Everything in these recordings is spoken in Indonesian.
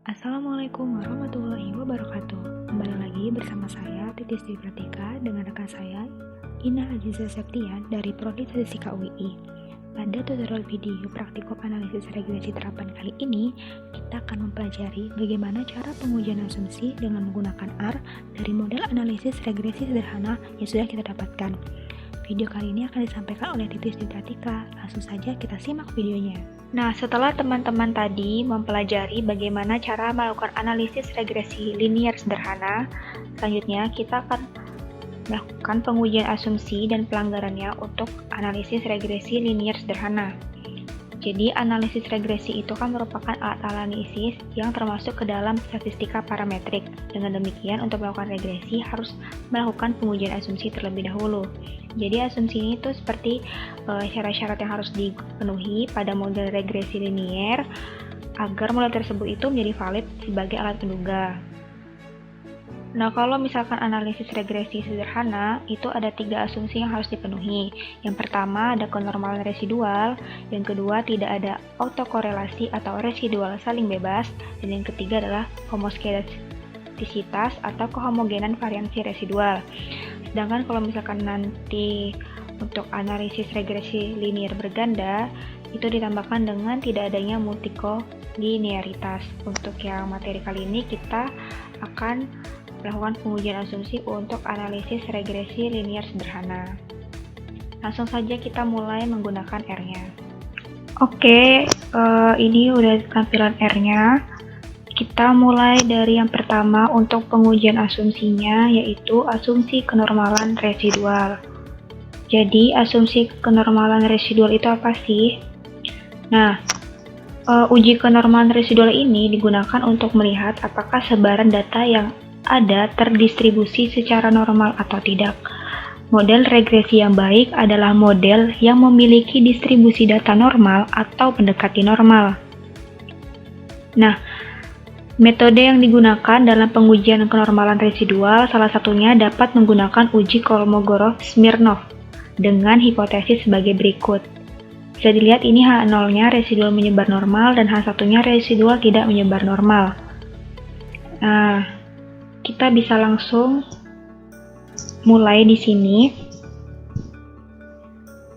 Assalamualaikum warahmatullahi wabarakatuh. Kembali lagi bersama saya Titis Dwi Pratika dengan rekan saya Ina Aziza Septian dari Prodi Statistika UII. Pada tutorial video praktikum analisis regresi terapan kali ini, kita akan mempelajari bagaimana cara pengujian asumsi dengan menggunakan R dari model analisis regresi sederhana yang sudah kita dapatkan. Video kali ini akan disampaikan oleh Titis Dwi Pratika. Langsung saja kita simak videonya. Nah, setelah teman-teman tadi mempelajari bagaimana cara melakukan analisis regresi linear sederhana, selanjutnya kita akan melakukan pengujian asumsi dan pelanggarannya untuk analisis regresi linear sederhana. Jadi, analisis regresi itu kan merupakan alat analisis yang termasuk ke dalam statistika parametrik. Dengan demikian, untuk melakukan regresi harus melakukan pengujian asumsi terlebih dahulu. Jadi, asumsi ini tuh seperti syarat-syarat yang harus dipenuhi pada model regresi linear agar model tersebut itu menjadi valid sebagai alat penduga. Nah, kalau misalkan analisis regresi sederhana, itu ada 3 asumsi yang harus dipenuhi. Yang pertama, ada kenormalan residual. Yang kedua, tidak ada autokorelasi atau residual saling bebas. Dan yang ketiga adalah homoskedastisitas atau kehomogenan variansi residual. Sedangkan kalau misalkan nanti untuk analisis regresi linear berganda, itu ditambahkan dengan tidak adanya multikolinearitas. Untuk yang materi kali ini, kita akan melakukan pengujian asumsi untuk analisis regresi linear sederhana. Langsung saja kita mulai menggunakan R-nya. Oke, ini udah tampilan R-nya. Kita mulai dari yang pertama untuk pengujian asumsinya, yaitu asumsi kenormalan residual. Jadi, asumsi kenormalan residual itu apa sih? Nah, uji kenormalan residual ini digunakan untuk melihat apakah sebaran data yang ada terdistribusi secara normal atau tidak. Model regresi yang baik adalah model yang memiliki distribusi data normal atau mendekati normal. Nah, metode yang digunakan dalam pengujian kenormalan residual salah satunya dapat menggunakan uji Kolmogorov-Smirnov dengan hipotesis sebagai berikut. Bisa dilihat ini H0-nya residual menyebar normal dan H1-nya residual tidak menyebar normal. Nah, kita bisa langsung mulai di sini.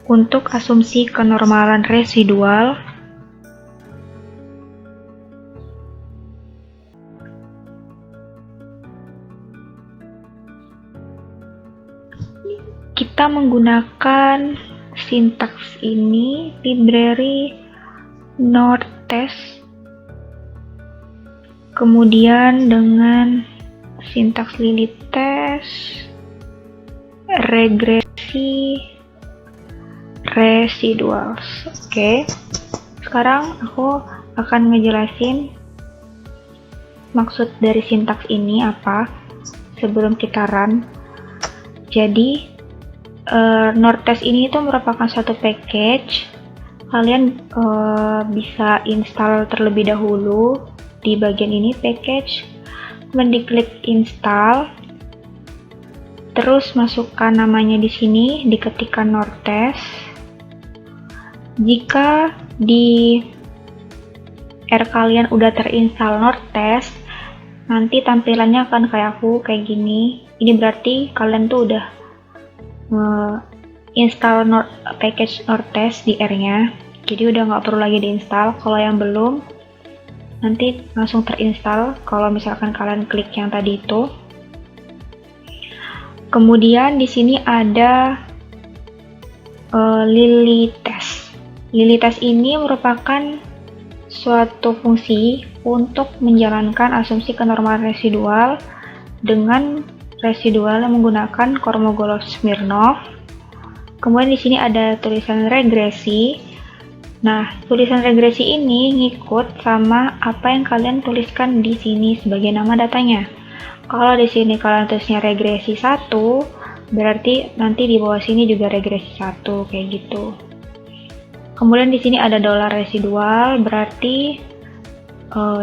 Untuk asumsi kenormalan residual, kita menggunakan sintaks ini, library Nortest, kemudian dengan sintaks LiliTest, regresi residuals. Oke. Sekarang aku akan ngejelasin maksud dari sintaks ini apa sebelum kita run. Jadi, Nortest ini itu merupakan suatu package. Kalian bisa install terlebih dahulu di bagian ini package. Kemudian diklik install, terus masukkan namanya di sini, diketikkan Nortest. Jika di R kalian udah terinstall Nortest, nanti tampilannya akan kayak kayak gini. Ini berarti kalian tuh udah install package Nortest di R-nya, jadi udah nggak perlu lagi diinstal. Kalau yang belum, nanti langsung terinstall kalau misalkan kalian klik yang tadi itu. Kemudian di sini ada LiliTest. LiliTest ini merupakan suatu fungsi untuk menjalankan asumsi kenormalan residual dengan residual yang menggunakan Kolmogorov-Smirnov. Kemudian di sini ada tulisan regresi. Nah, tulisan regresi ini ngikut sama apa yang kalian tuliskan di sini sebagai nama datanya. Kalau di sini kalian tulisnya regresi 1, berarti nanti di bawah sini juga regresi 1 kayak gitu. Kemudian di sini ada dolar residual, berarti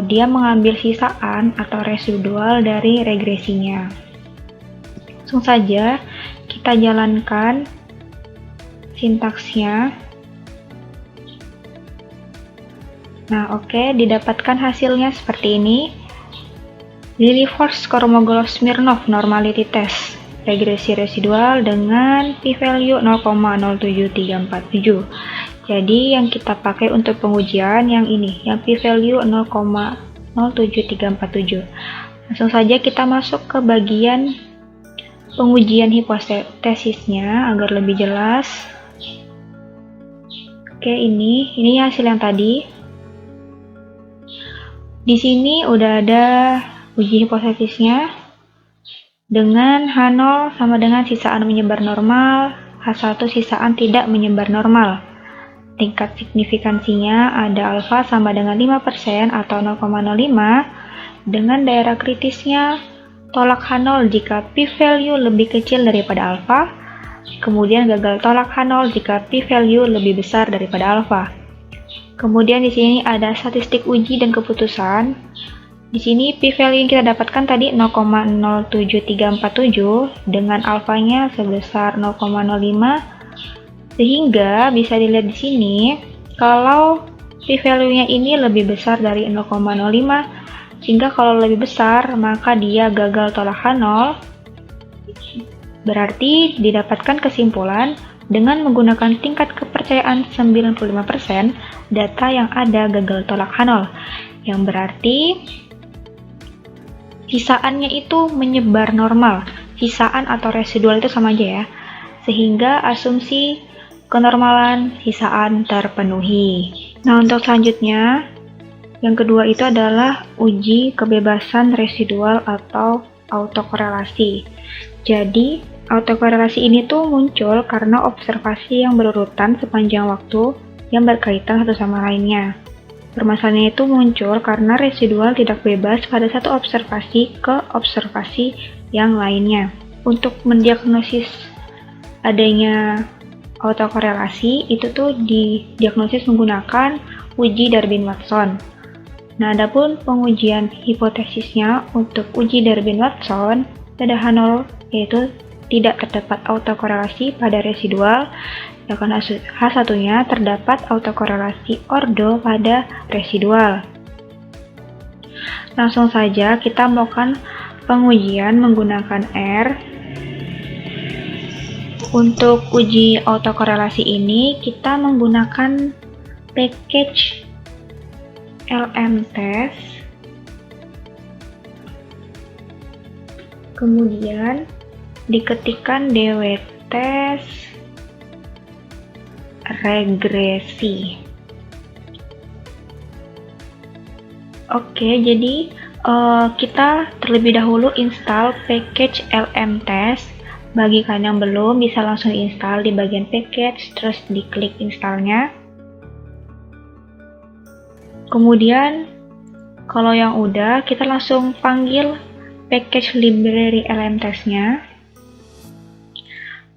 dia mengambil sisaan atau residual dari regresinya. Langsung saja kita jalankan sintaksnya. Nah, oke, didapatkan hasilnya seperti ini. Lilliefors-Kormogolov-Smirnov normality test regresi residual dengan p-value 0,07347. Jadi yang kita pakai untuk pengujian yang ini, yang p-value 0,07347. Langsung saja kita masuk ke bagian pengujian hipotesisnya agar lebih jelas. Oke, ini hasil yang tadi. Di sini udah ada uji hipotesisnya dengan H0 sama dengan sisaan menyebar normal, H1 sisaan tidak menyebar normal. Tingkat signifikansinya ada alfa sama dengan 5% atau 0,05 dengan daerah kritisnya tolak H0 jika p-value lebih kecil daripada alfa, kemudian gagal tolak H0 jika p-value lebih besar daripada alfa. Kemudian di sini ada statistik uji dan keputusan. Di sini p-value yang kita dapatkan tadi 0,07347 dengan alfanya sebesar 0,05, sehingga bisa dilihat di sini kalau p-value-nya ini lebih besar dari 0,05, sehingga kalau lebih besar maka dia gagal tolak H0. Berarti didapatkan kesimpulan dengan menggunakan tingkat kepercayaan 95%, data yang ada gagal tolak H0, yang berarti sisaannya itu menyebar normal. Sisaan atau residual itu sama aja ya, sehingga asumsi kenormalan sisaan terpenuhi. Nah, untuk selanjutnya, yang kedua itu adalah uji kebebasan residual atau autokorelasi. Jadi, autokorelasi ini tuh muncul karena observasi yang berurutan sepanjang waktu yang berkaitan satu sama lainnya. Permasalahannya itu muncul karena residual tidak bebas pada satu observasi ke observasi yang lainnya. Untuk mendiagnosis adanya autokorelasi itu tuh didiagnosis menggunakan uji Darwin-Watson. Nah, adapun pengujian hipotesisnya untuk uji Darwin-Watson pada H0 yaitu tidak terdapat autokorelasi pada residual, sedangkan H1-nya terdapat autokorelasi ordo pada residual. Langsung saja kita melakukan pengujian menggunakan R. Untuk uji autokorelasi ini kita menggunakan package LM-test, kemudian diketikkan dw-test regresi. Oke, jadi kita terlebih dahulu install package LM-test. Bagi kalian yang belum, bisa langsung install di bagian package, terus diklik installnya. Kemudian kalau yang udah, kita langsung panggil package library LM-test-nya.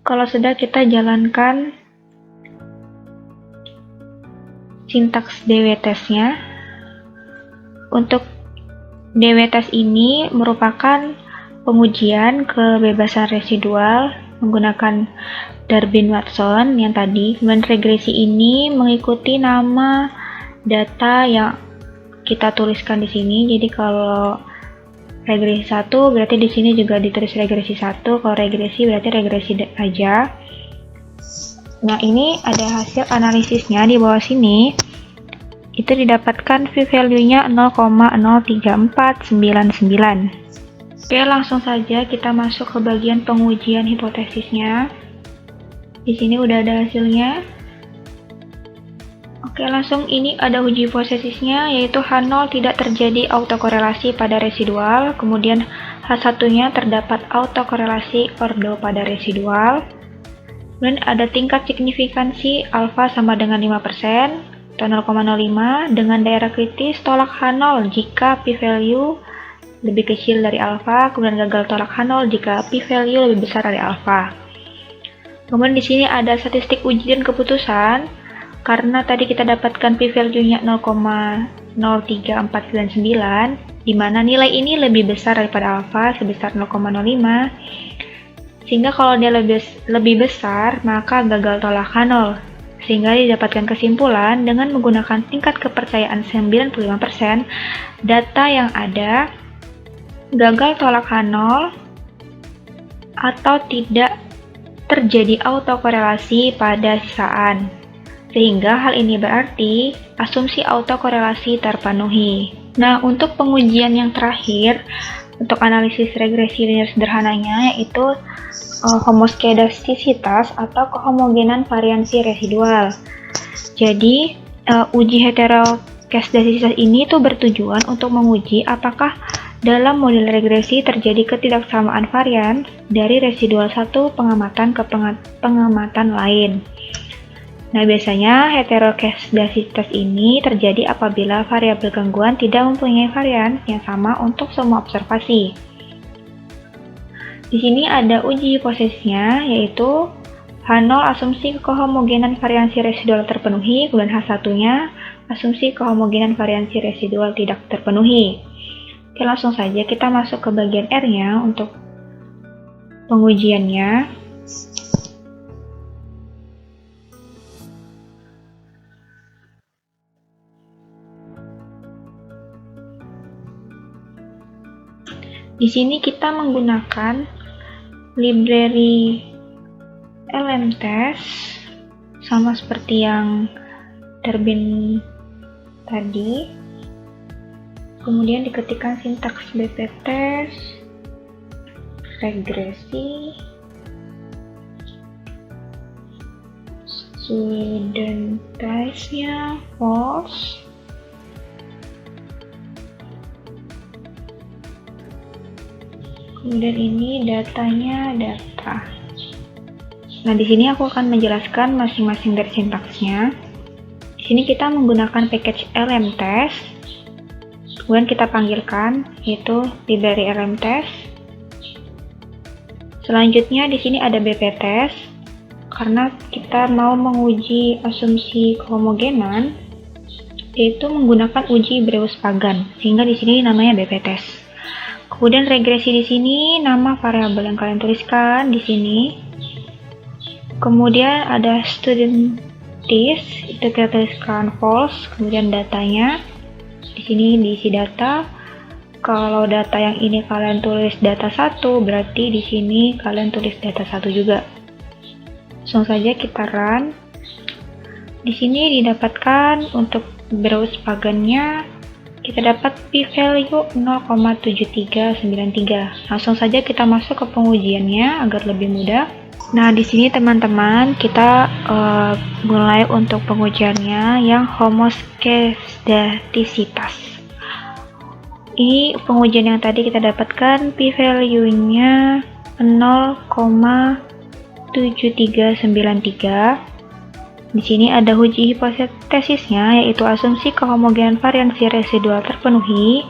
Kalau sudah, kita jalankan sintaks dw-test-nya. Untuk dw-test ini merupakan pengujian kebebasan residual menggunakan Darwin-Watson yang tadi. Kemudian regresi ini mengikuti nama data yang kita tuliskan di sini. Jadi kalau regresi 1 berarti di sini juga ditulis regresi 1, kalau regresi berarti regresi aja. Nah, ini ada hasil analisisnya di bawah sini. Itu didapatkan p-value-nya 0,03499. Oke, langsung saja kita masuk ke bagian pengujian hipotesisnya. Di sini udah ada hasilnya. Oke, langsung ini ada uji hipotesisnya, yaitu H0 tidak terjadi autokorelasi pada residual, kemudian H1-nya terdapat autokorelasi ordo pada residual. Kemudian ada tingkat signifikansi alfa sama dengan 5% atau 0,05 dengan daerah kritis tolak H0 jika p-value lebih kecil dari alfa, kemudian gagal tolak H0 jika p-value lebih besar dari alfa. Kemudian di sini ada statistik uji dan keputusan. Karena tadi kita dapatkan p-value-nya 0,03499, di mana nilai ini lebih besar daripada alfa sebesar 0,05, sehingga kalau dia lebih besar maka gagal tolak H0. Sehingga didapatkan kesimpulan dengan menggunakan tingkat kepercayaan 95%, data yang ada gagal tolak H0 atau tidak terjadi autokorelasi pada sisaan. Sehingga hal ini berarti asumsi autokorelasi terpenuhi. Nah, untuk pengujian yang terakhir, untuk analisis regresi linear sederhananya yaitu homoskedastisitas atau kehomogenan variansi residual. Jadi, uji heteroskedastisitas ini tuh bertujuan untuk menguji apakah dalam model regresi terjadi ketidaksamaan varian dari residual satu pengamatan ke pengamatan lain. Nah, biasanya heteroskedastisitas ini terjadi apabila variabel gangguan tidak mempunyai varian yang sama untuk semua observasi. Di sini ada uji hipotesisnya, yaitu H0 asumsi kehomogenan variansi residual terpenuhi, kemudian H1-nya asumsi kehomogenan variansi residual tidak terpenuhi. Oke, langsung saja kita masuk ke bagian R-nya untuk pengujiannya. Di sini kita menggunakan library LMTest sama seperti yang terbin tadi. Kemudian diketikkan sintaks bptest, regresi, student type-nya false, kemudian ini datanya data. Nah, di sini aku akan menjelaskan masing-masing dari sintaksnya. Di sini kita menggunakan package LMTest, kemudian kita panggilkan yaitu library LMTest. Selanjutnya di sini ada bptest, karena kita mau menguji asumsi kehomogenan, yaitu menggunakan uji Breuss-Pagan, sehingga di sini namanya bptest. Kemudian regresi di sini nama variabel yang kalian tuliskan di sini. Kemudian ada student this, itu kita tuliskan false. Kemudian datanya di sini diisi data. Kalau data yang ini kalian tulis data 1, berarti di sini kalian tulis data 1 juga. Langsung saja kita run. Di sini didapatkan untuk Breuss-Pagan-nya kita dapat p-value 0,7393. Langsung saja kita masuk ke pengujiannya agar lebih mudah. Nah, di sini teman-teman kita mulai untuk pengujiannya yang homoskedastisitas. Ini pengujian yang tadi kita dapatkan p-value-nya 0,7393. Di sini ada uji hipotesisnya, yaitu asumsi kehomogenan variansi residual terpenuhi.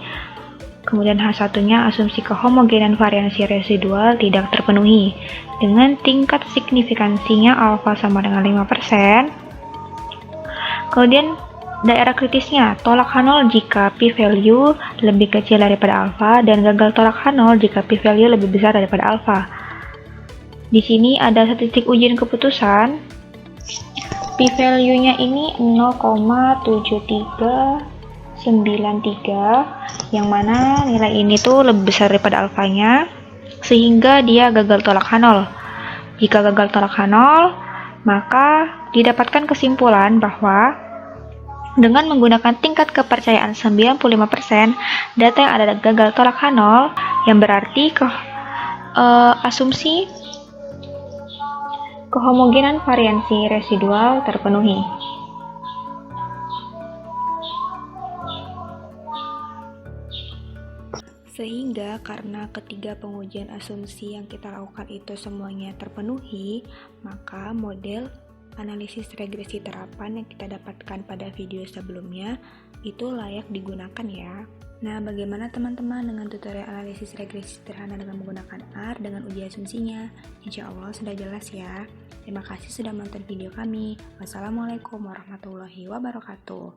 Kemudian H1-nya asumsi kehomogenan variansi residual tidak terpenuhi dengan tingkat signifikansinya alfa sama dengan 5%. Kemudian daerah kritisnya tolak H0 jika p-value lebih kecil daripada alfa dan gagal tolak H0 jika p-value lebih besar daripada alfa. Di sini ada satu titik ujian keputusan. P-value-nya ini 0,7393, yang mana nilai ini tuh lebih besar daripada alfanya, sehingga dia gagal tolak H0. Jika gagal tolak H0, maka didapatkan kesimpulan bahwa dengan menggunakan tingkat kepercayaan 95%, data yang ada gagal tolak H0, yang berarti asumsi kehomogenan variansi residual terpenuhi. Sehingga karena ketiga pengujian asumsi yang kita lakukan itu semuanya terpenuhi, maka model analisis regresi terapan yang kita dapatkan pada video sebelumnya itu layak digunakan ya. Nah, bagaimana teman-teman dengan tutorial analisis regresi sederhana dengan menggunakan R dengan uji asumsinya? Insya Allah sudah jelas ya. Terima kasih sudah menonton video kami. Wassalamualaikum warahmatullahi wabarakatuh.